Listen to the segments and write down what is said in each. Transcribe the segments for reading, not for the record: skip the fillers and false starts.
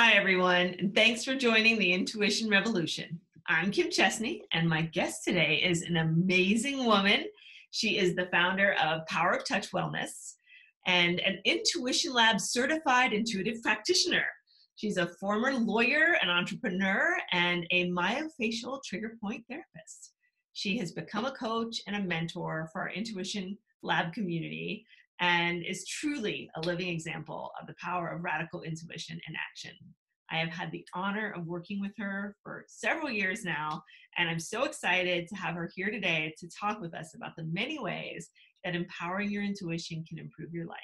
Hi, everyone, and thanks for joining the Intuition Revolution. I'm Kim Chestney, and my guest today is an amazing woman. She is the founder of Power of Touch Wellness and an IntuitionLab certified intuitive practitioner. She's a former lawyer, an entrepreneur, and a myofascial trigger point therapist. She has become a coach and a mentor for our Intuition Lab community and is truly a living example of the power of radical intuition and action. I have had the honor of working with her for several years now, and I'm so excited to have her here today to talk with us about the many ways that empowering your intuition can improve your life.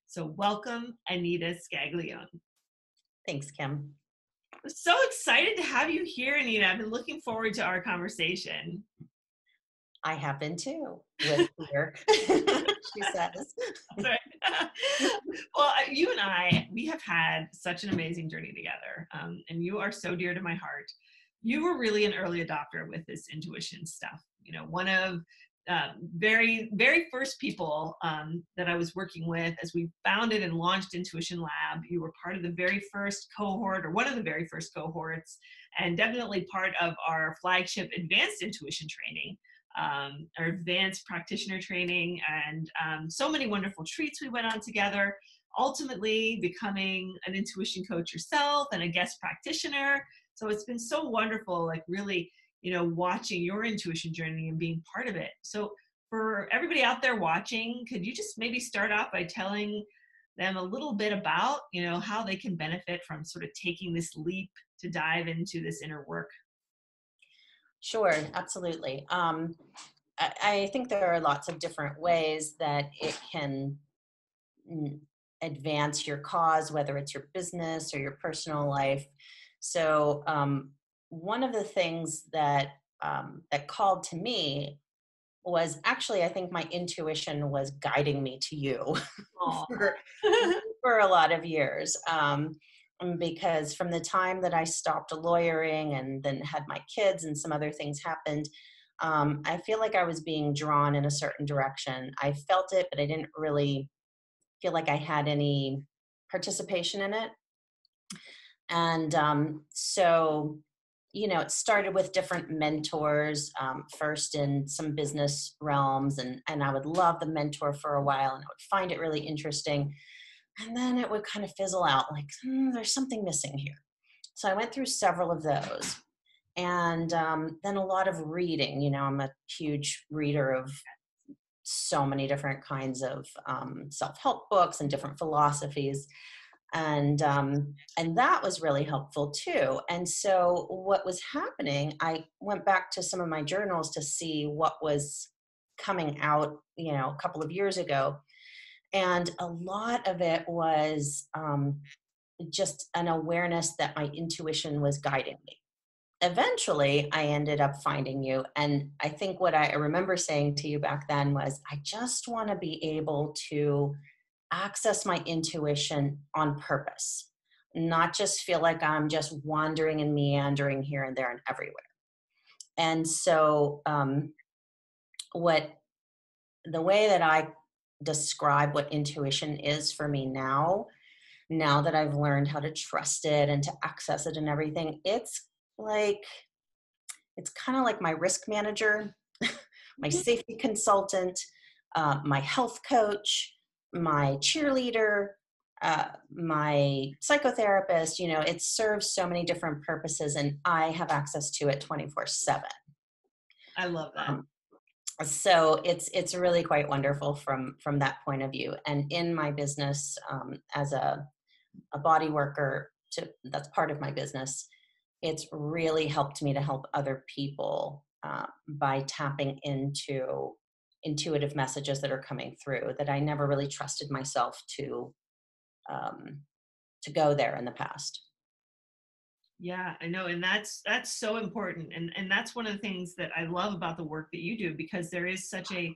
So welcome, Anita Scaglione. Thanks, Kim. I'm so excited to have you here, Anita. I've been looking forward to our conversation. I have been too, with fear, she says. Right. Well, you and I, we have had such an amazing journey together, and you are so dear to my heart. You were really an early adopter with this intuition stuff. You know, one of very, very first people that I was working with as we founded and launched Intuition Lab. You were part of the very first cohort, or one of the very first cohorts, and definitely part of our flagship advanced intuition training. Our advanced practitioner training, and so many wonderful treats we went on together, ultimately becoming an intuition coach yourself and a guest practitioner. So it's been so wonderful, like really, you know, watching your intuition journey and being part of it. So for everybody out there watching, could you just maybe start off by telling them a little bit about, you know, how they can benefit from sort of taking this leap to dive into this inner work? Sure, absolutely. I think there are lots of different ways that it can advance your cause, whether it's your business or your personal life. So one of the things that that called to me was actually, I think my intuition was guiding me to you for, for a lot of years. Because from the time that I stopped lawyering and then had my kids and some other things happened, I feel like I was being drawn in a certain direction. I felt it, but I didn't really feel like I had any participation in it. And so, you know, it started with different mentors, first in some business realms, and I would love the mentor for a while, and I would find it really interesting. And then it would kind of fizzle out, like, there's something missing here. So I went through several of those. And then a lot of reading. You know, I'm a huge reader of so many different kinds of self-help books and different philosophies. And that was really helpful too. And so what was happening, I went back to some of my journals to see what was coming out, you know, a couple of years ago. And a lot of it was just an awareness that my intuition was guiding me. Eventually, I ended up finding you. And I think what I remember saying to you back then was, I just want to be able to access my intuition on purpose, not just feel like I'm just wandering and meandering here and there and everywhere. And so the way that I describe what intuition is for me now that I've learned how to trust it and to access it and everything, it's kind of like my risk manager, my safety consultant, my health coach, my cheerleader, my psychotherapist. You know, it serves so many different purposes, and I have access to it 24/7. I love that. So it's really quite wonderful from that point of view. And in my business, as a body worker, that's part of my business, it's really helped me to help other people by tapping into intuitive messages that are coming through that I never really trusted myself to go there in the past. Yeah, I know. And that's so important. And that's one of the things that I love about the work that you do, because there is such a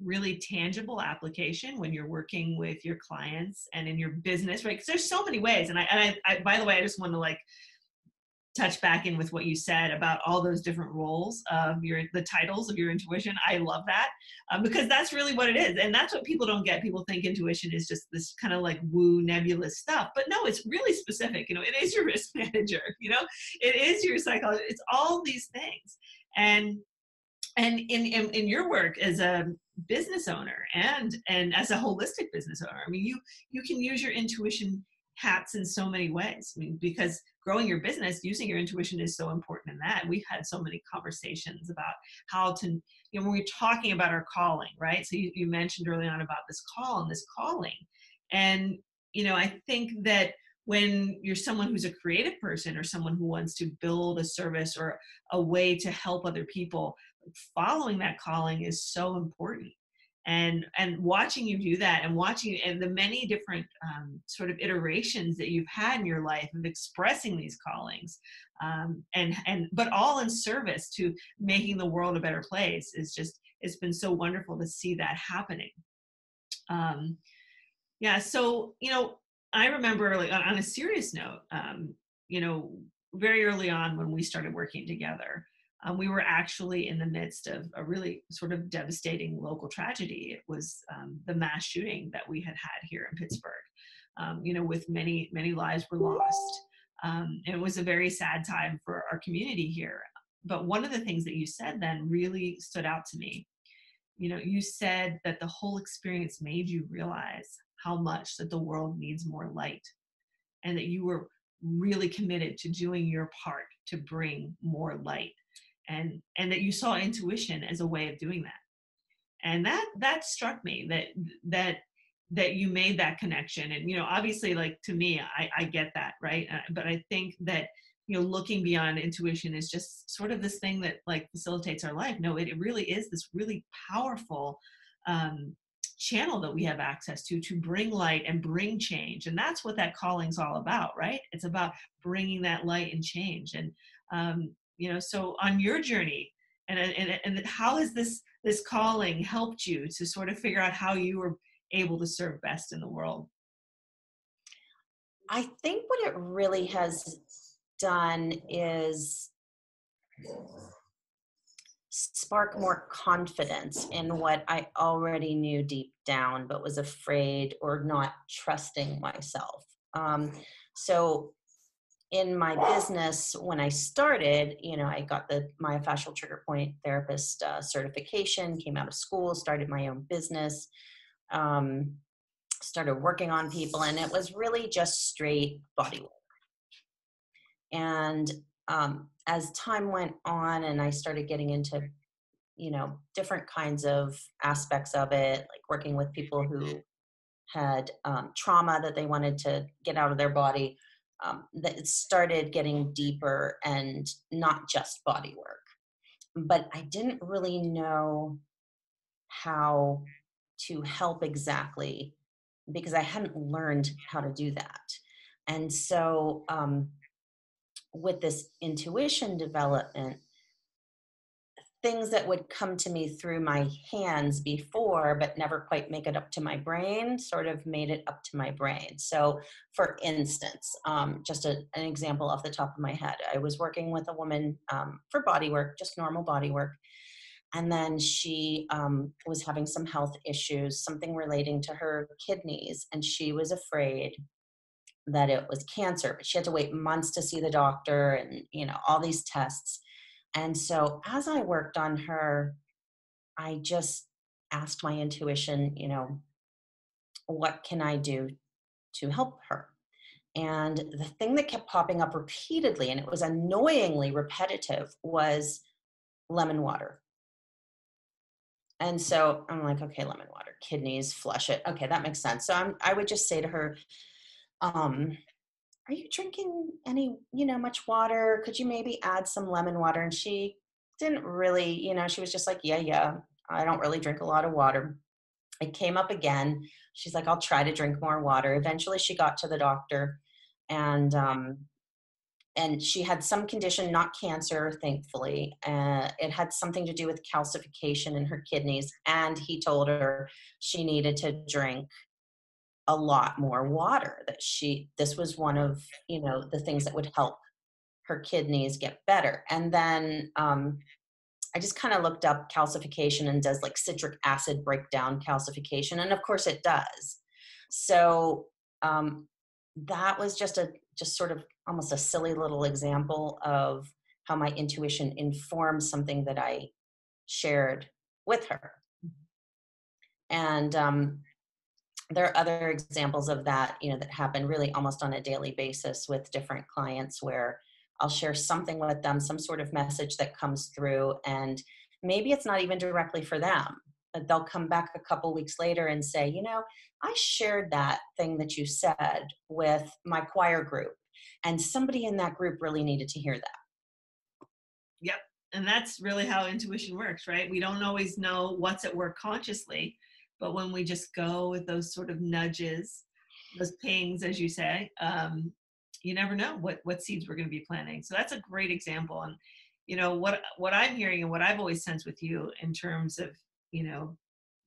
really tangible application when you're working with your clients and in your business, right? Because there's so many ways. And I by the way, I just want to touch back in with what you said about all those different roles of the titles of your intuition. I love that, because that's really what it is. And that's what people don't get. People think intuition is just this kind of like woo nebulous stuff, but no, it's really specific. It is your risk manager, it is your psychologist. It's all these things. And in your work as a business owner and as a holistic business owner, I mean, you can use your intuition hats in so many ways. I mean, because growing your business, using your intuition is so important in that. We've had so many conversations about how to, when we're talking about our calling, right? So you mentioned early on about this call and this calling. And, I think that when you're someone who's a creative person or someone who wants to build a service or a way to help other people, following that calling is so important. And watching you do that, and watching and the many different sort of iterations that you've had in your life of expressing these callings, but all in service to making the world a better place, it's been so wonderful to see that happening. So I remember, like, on a serious note, very early on when we started working together, we were actually in the midst of a really sort of devastating local tragedy. It was the mass shooting that we had here in Pittsburgh, with many, many lives were lost. It was a very sad time for our community here. But one of the things that you said then really stood out to me. You said that the whole experience made you realize how much that the world needs more light, and that you were really committed to doing your part to bring more light. And that you saw intuition as a way of doing that. And that struck me, that you made that connection. And, obviously, like, to me, I get that, right? But I think that, looking beyond intuition is just sort of this thing that, like, facilitates our life. No, it really is this really powerful channel that we have access to bring light and bring change. And that's what that calling's all about, right? It's about bringing that light and change. And, so on your journey, and how has this calling helped you to sort of figure out how you were able to serve best in the world? I think what it really has done is spark more confidence in what I already knew deep down, but was afraid or not trusting myself. So in my business, when I started, I got the myofascial trigger point therapist certification, came out of school, started my own business, started working on people, and it was really just straight body work. And as time went on and I started getting into, different kinds of aspects of it, like working with people who had trauma that they wanted to get out of their body, that it started getting deeper and not just body work. But I didn't really know how to help exactly, because I hadn't learned how to do that. And so with this intuition development, things that would come to me through my hands before, but never quite make it up to my brain, sort of made it up to my brain. So for instance, just an example off the top of my head, I was working with a woman for body work, just normal body work. And then she was having some health issues, something relating to her kidneys. And she was afraid that it was cancer, but she had to wait months to see the doctor and, all these tests. And so as I worked on her, I just asked my intuition, what can I do to help her? And the thing that kept popping up repeatedly, and it was annoyingly repetitive, was lemon water. And so I'm like, okay, lemon water, kidneys, flush it. Okay, that makes sense. So I would just say to her, are you drinking any, much water? Could you maybe add some lemon water? And she didn't really, she was just like, yeah, I don't really drink a lot of water. It came up again. She's like, I'll try to drink more water. Eventually she got to the doctor, and she had some condition, not cancer, thankfully. It had something to do with calcification in her kidneys. And he told her she needed to drink a lot more water, that this was one of, the things that would help her kidneys get better. And then I just kind of looked up calcification and does like citric acid breakdown calcification. And of course it does. So that was just sort of almost a silly little example of how my intuition informs something that I shared with her. And there are other examples of that, that happen really almost on a daily basis with different clients, where I'll share something with them, some sort of message that comes through, and maybe it's not even directly for them, but they'll come back a couple weeks later and say, I shared that thing that you said with my choir group, and somebody in that group really needed to hear that. Yep. And that's really how intuition works, right? We don't always know what's at work consciously, but when we just go with those sort of nudges, those pings, as you say, you never know what seeds we're going to be planting. So that's a great example. And what I'm hearing and what I've always sensed with you in terms of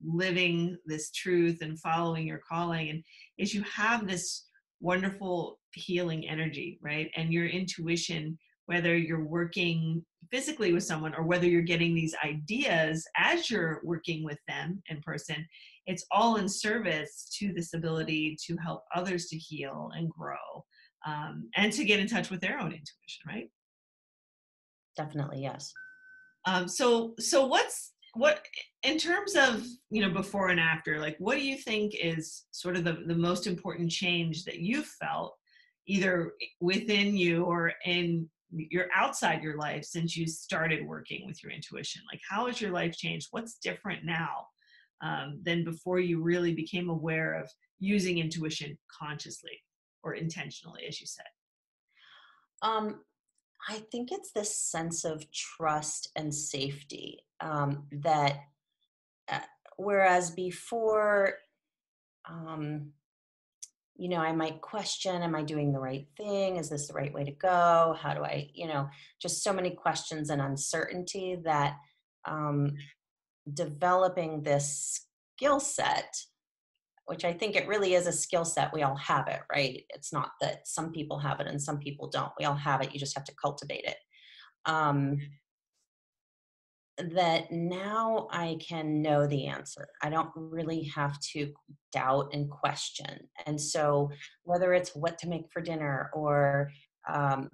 living this truth and following your calling, and is you have this wonderful healing energy, right? And your intuition, whether you're working physically with someone or whether you're getting these ideas as you're working with them in person, it's all in service to this ability to help others to heal and grow, and to get in touch with their own intuition, right? Definitely, yes. So what in terms of before and after, like what do you think is sort of the most important change that you've felt, either within you or in your outside your life, since you started working with your intuition? Like, how has your life changed? What's different now than before you really became aware of using intuition consciously or intentionally, as you said? I think it's this sense of trust and safety, that uh, whereas before, um, I might question, am I doing the right thing? Is this the right way to go? How do I, just so many questions and uncertainty that um, developing this skill set, which I think it really is a skill set. We all have it, right? It's not that some people have it and some people don't. We all have it. You just have to cultivate it. Um, that now I can know the answer. I don't really have to doubt and question. And so, whether it's what to make for dinner, or um,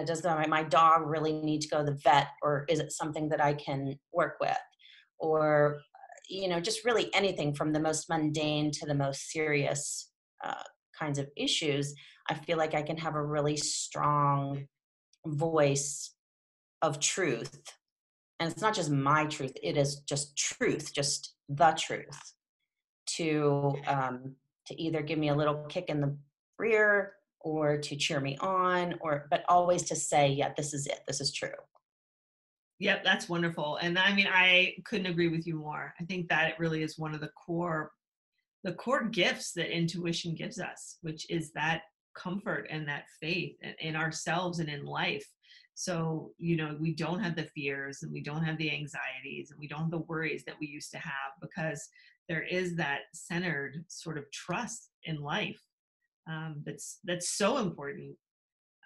does my dog really need to go to the vet, or is it something that I can work with, or just really anything from the most mundane to the most serious kinds of issues, I feel like I can have a really strong voice of truth. And it's not just my truth, it is just truth, just the truth, to either give me a little kick in the rear, or to cheer me on, but always to say, yeah, this is it, this is true. Yep, that's wonderful. And I mean, I couldn't agree with you more. I think that it really is one of the core gifts that intuition gives us, which is that comfort and that faith in ourselves and in life. So, we don't have the fears and we don't have the anxieties and we don't have the worries that we used to have, because there is that centered sort of trust in life, that's so important.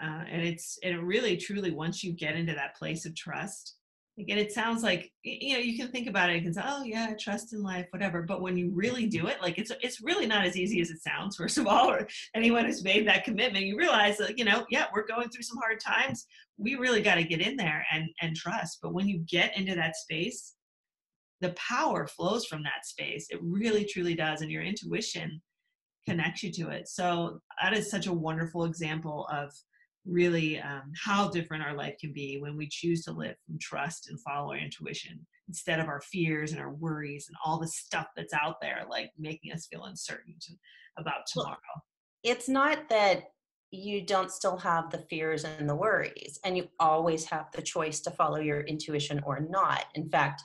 And it really truly, once you get into that place of trust, again, it sounds like, you can think about it and can say, oh yeah, trust in life, whatever. But when you really do it, like it's really not as easy as it sounds, first of all. Or anyone who's made that commitment, you realize that, yeah, we're going through some hard times. We really got to get in there and trust. But when you get into that space, the power flows from that space. It really truly does. And your intuition connects you to it. So that is such a wonderful example of really how different our life can be when we choose to live from trust and follow our intuition, instead of our fears and our worries and all the stuff that's out there, like making us feel uncertain about Well, tomorrow. it's not that you don't still have the fears and the worries, and you always have the choice to follow your intuition or not. In fact,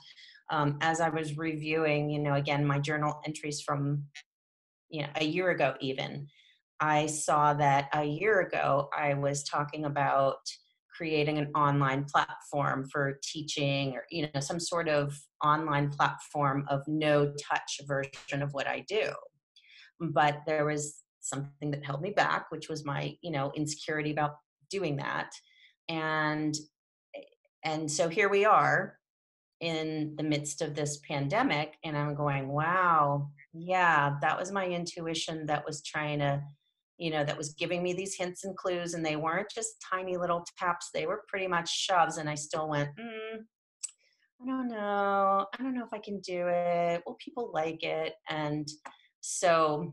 as I was reviewing, again, my journal entries from, a year ago even, I saw that a year ago I was talking about creating an online platform for teaching, or some sort of online platform of no touch version of what I do. But there was something that held me back, which was my insecurity about doing that. And so here we are in the midst of this pandemic, and I'm going, wow, yeah, that was my intuition that was trying to, that was giving me these hints and clues, and they weren't just tiny little taps, they were pretty much shoves. And I still went, I don't know. I don't know if I can do it. Will people like it? And so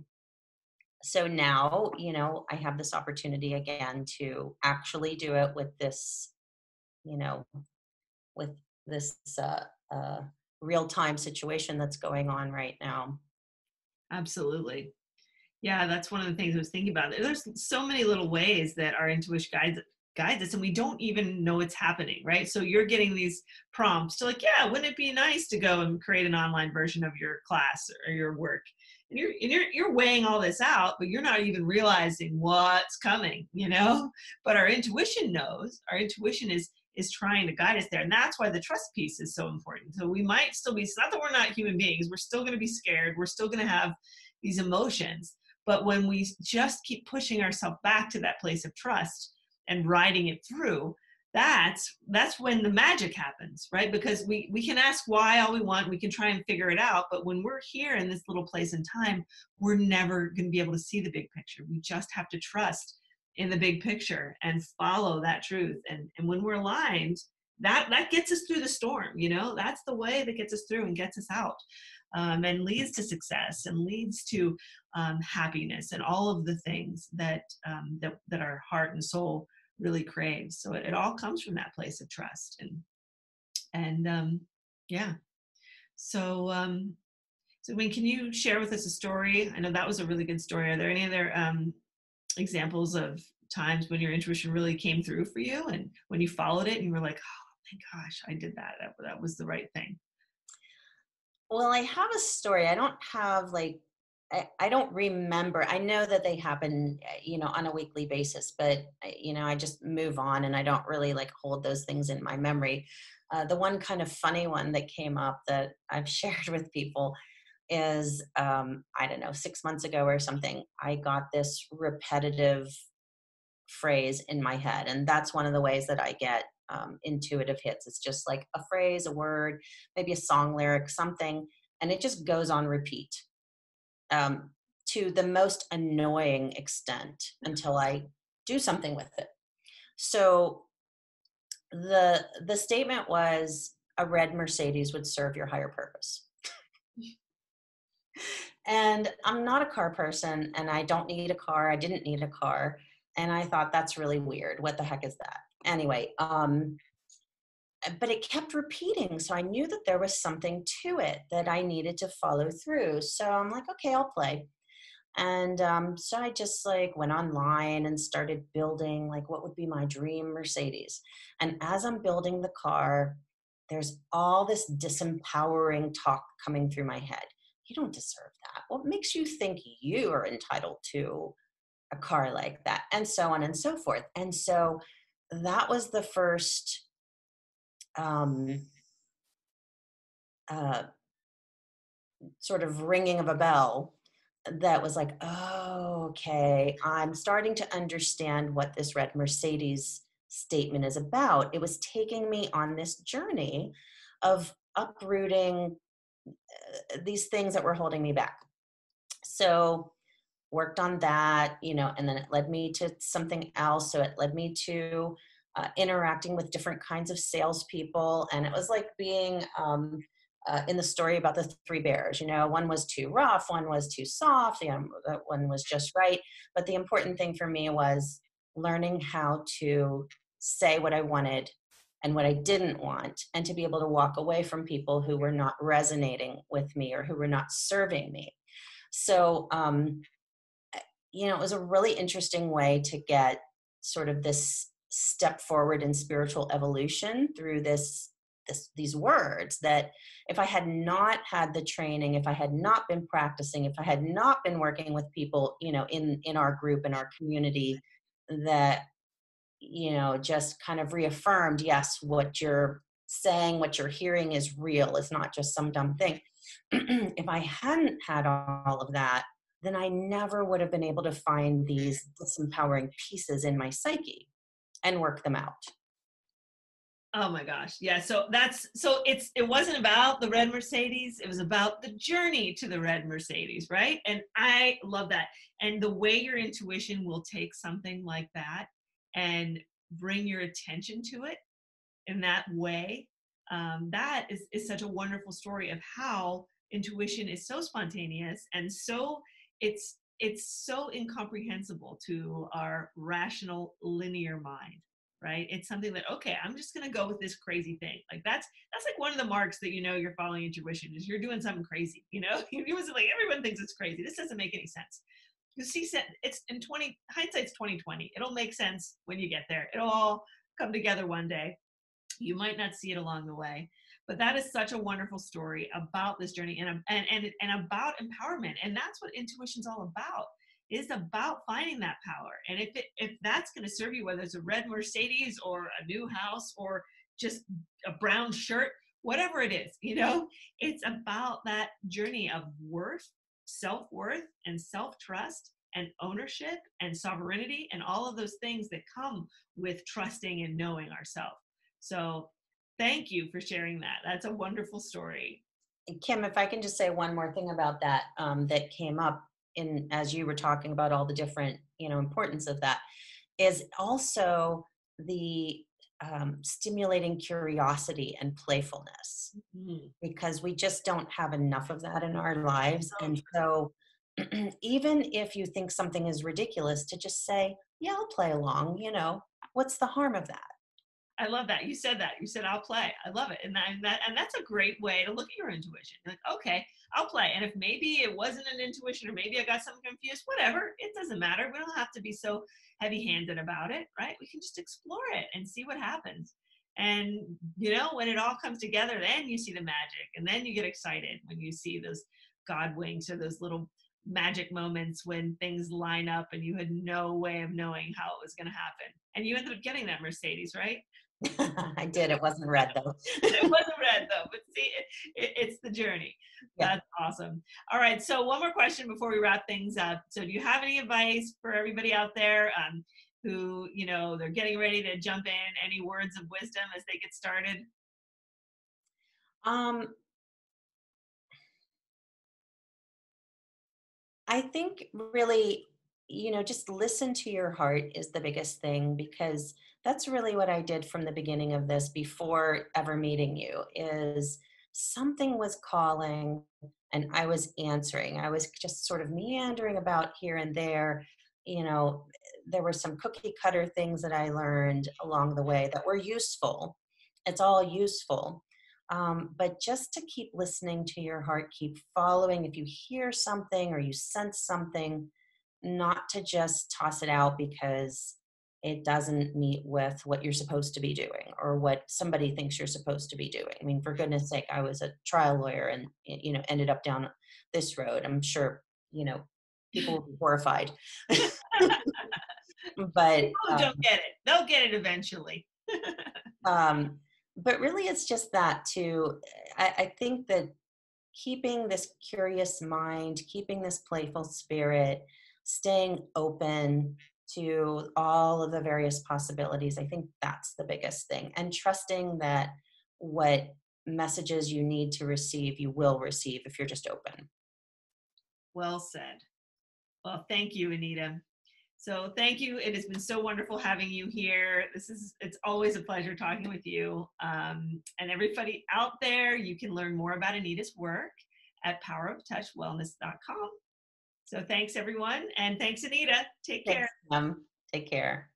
now, I have this opportunity again to actually do it with this, you know, with this real time situation that's going on right now. Absolutely. Yeah, that's one of the things I was thinking about. There's so many little ways that our intuition guides us, and we don't even know it's happening, right? So you're getting these prompts to like, yeah, wouldn't it be nice to go and create an online version of your class or your work? And you're weighing all this out, but you're not even realizing what's coming, you know? But our intuition knows. Our intuition is trying to guide us there. And that's why the trust piece is so important. So we might still be, it's not that we're not human beings, we're still going to be scared, we're still going to have these emotions. But when we just keep pushing ourselves back to that place of trust and riding it through, that's when the magic happens, right? Because we can ask why all we want, we can try and figure it out, but when we're here in this little place in time, we're never going to be able to see the big picture. We just have to trust in the big picture and follow that truth. And when we're aligned, that gets us through the storm, that's the way that gets us through and gets us out. And leads to success and leads to happiness and all of the things that our heart and soul really craves. So it all comes from that place of trust. And yeah. So so I mean, can you share with us a story? I know that was a really good story. Are there any other examples of times when your intuition really came through for you, and when you followed it and you were like, oh my gosh, I did that. That was the right thing? Well, I have a story. I don't have I don't remember. I know that they happen, on a weekly basis, but I just move on and I don't really hold those things in my memory. The one kind of funny one that came up that I've shared with people is, I don't know, 6 months ago or something, I got this repetitive phrase in my head. And that's one of the ways that I get intuitive hits. It's just like a phrase, a word, maybe a song lyric, something, and it just goes on repeat um, to the most annoying extent until I do something with it. So the statement was, a red Mercedes would serve your higher purpose. And I'm not a car person and I don't need a car. I didn't need a car. And I thought, that's really weird. What the heck is that? Anyway, but it kept repeating. So I knew that there was something to it that I needed to follow through. So I'm like, okay, I'll play. And so I just went online and started building what would be my dream Mercedes. And as I'm building the car, there's all this disempowering talk coming through my head. You don't deserve that. What makes you think you are entitled to a car like that? And so on and so forth. And so that was the first um, uh, sort of ringing of a bell that was like, oh, okay, I'm starting to understand what this red Mercedes statement is about. It was taking me on this journey of uprooting these things that were holding me back. So worked on that, and then it led me to something else. So it led me to interacting with different kinds of salespeople. And it was like being in the story about the three bears, one was too rough, one was too soft, that one was just right. But the important thing for me was learning how to say what I wanted and what I didn't want, and to be able to walk away from people who were not resonating with me or who were not serving me. So, it was a really interesting way to get sort of this step forward in spiritual evolution through these words that if I had not had the training, if I had not been practicing, if I had not been working with people, in our group, in our community, that, just kind of reaffirmed, yes, what you're saying, what you're hearing is real. It's not just some dumb thing. If I hadn't had all of that, then I never would have been able to find these disempowering pieces in my psyche and work them out. Oh my gosh. Yeah. So it wasn't about the red Mercedes. It was about the journey to the red Mercedes. Right. And I love that. And the way your intuition will take something like that and bring your attention to it in that way. That is such a wonderful story of how intuition is so spontaneous and so it's so incomprehensible to our rational linear mind, right? It's something that, okay, I'm just going to go with this crazy thing. Like that's like one of the marks that you're following intuition is you're doing something crazy. You was like everyone thinks it's crazy. This doesn't make any sense. You see, it's in hindsight's 2020. It'll make sense when you get there. It'll all come together one day. You might not see it along the way, but that is such a wonderful story about this journey and about empowerment. And that's what intuition's all about. Is about finding that power. And if that's going to serve you, whether it's a red Mercedes or a new house or just a brown shirt, whatever it is, it's about that journey of worth, self-worth, and self-trust, and ownership, and sovereignty, and all of those things that come with trusting and knowing ourselves. So thank you for sharing that. That's a wonderful story. Kim, if I can just say one more thing about that, that came up as you were talking about all the different, importance of that, is also the stimulating curiosity and playfulness, because we just don't have enough of that in our lives. And so even if you think something is ridiculous, to just say, yeah, I'll play along, what's the harm of that? I love that. You said that. You said, I'll play. I love it. And that's a great way to look at your intuition. You're like, okay, I'll play. And if maybe it wasn't an intuition or maybe I got something confused, whatever, it doesn't matter. We don't have to be so heavy handed about it, right? We can just explore it and see what happens. And, when it all comes together, then you see the magic and then you get excited when you see those God winks or those little magic moments when things line up and you had no way of knowing how it was going to happen. And you ended up getting that Mercedes, right? I did. It wasn't red though. It wasn't red though, but see, it's the journey. Yeah. That's awesome. All right. So one more question before we wrap things up. So do you have any advice for everybody out there who, they're getting ready to jump in? Any words of wisdom as they get started? I think really, just listen to your heart is the biggest thing, because that's really what I did from the beginning of this before ever meeting you. Is something was calling and I was answering. I was just sort of meandering about here and there. There were some cookie cutter things that I learned along the way that were useful. It's all useful. But just to keep listening to your heart, keep following. If you hear something or you sense something, not to just toss it out because it doesn't meet with what you're supposed to be doing or what somebody thinks you're supposed to be doing. I mean, for goodness sake, I was a trial lawyer and, ended up down this road. I'm sure, people will be horrified. But people don't get it. They'll get it eventually. But really, it's just that too. I think that keeping this curious mind, keeping this playful spirit, staying open to all of the various possibilities, I think that's the biggest thing. And trusting that what messages you need to receive, you will receive if you're just open. Well said. Well, thank you, Anita. So thank you. It has been so wonderful having you here. It's always a pleasure talking with you. And everybody out there, you can learn more about Anita's work at poweroftouchwellness.com. So thanks everyone. And thanks, Anita. Take care. Take care.